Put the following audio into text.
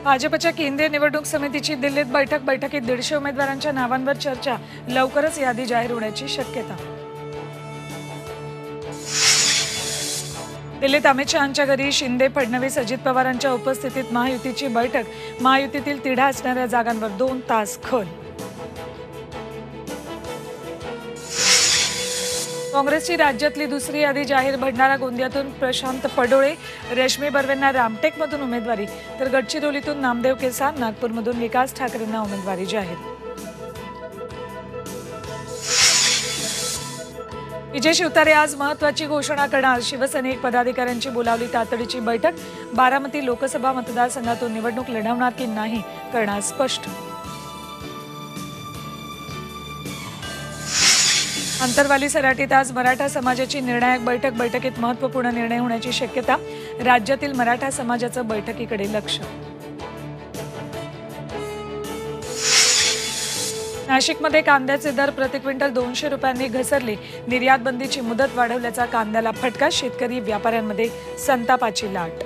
भाजपच्या केंद्रीय निवडणूक समितीची दिल्लीत बैठकीत 150 उमेदवारांच्या नावांवर चर्चा, लवकरच यादी जाहीर होण्याची शक्यता। दिल्लीत अमित शहांच्या घरी शिंदे, फडणवीस, अजित पवारांच्या उपस्थितीत महायुतीची बैठक, महायुतीतील तिढा असणाऱ्या जागांवर 2 तास खल। काँग्रेसची राज्यातली दुसरी यादी जाहीर, भंडारा गोंदियातून प्रशांत पडोळे, रेशमी बर्वेंना रामटेकमधून उमेदवारी, तर गडचिरोलीतून नामदेव केसार, नागपूरमधून विकास ठाकरेंना उमेदवारी जाहीर। विजय शिवतारे आज महत्त्वाची घोषणा करणार, शिवसैनिक पदाधिकाऱ्यांची बोलावली तातडीची बैठक, बारामती लोकसभा मतदारसंघातून निवडणूक लढवणार की नाही करणार स्पष्ट। अंतरवाली सराटीत आज मराठा समाजाची निर्णायक बैठकीत महत्त्वपूर्ण निर्णय होण्याची शक्यता, राज्यातील मराठा समाजाचं बैठकीकडे लक्ष। नाशिकमध्ये कांद्याचे दर प्रति क्विंटल 200 रुपयांनी घसरले, निर्यात बंदीची मुदत वाढवल्याचा कांद्याला फटका, शेतकरी व्यापाऱ्यांमध्ये संतापाची लाट।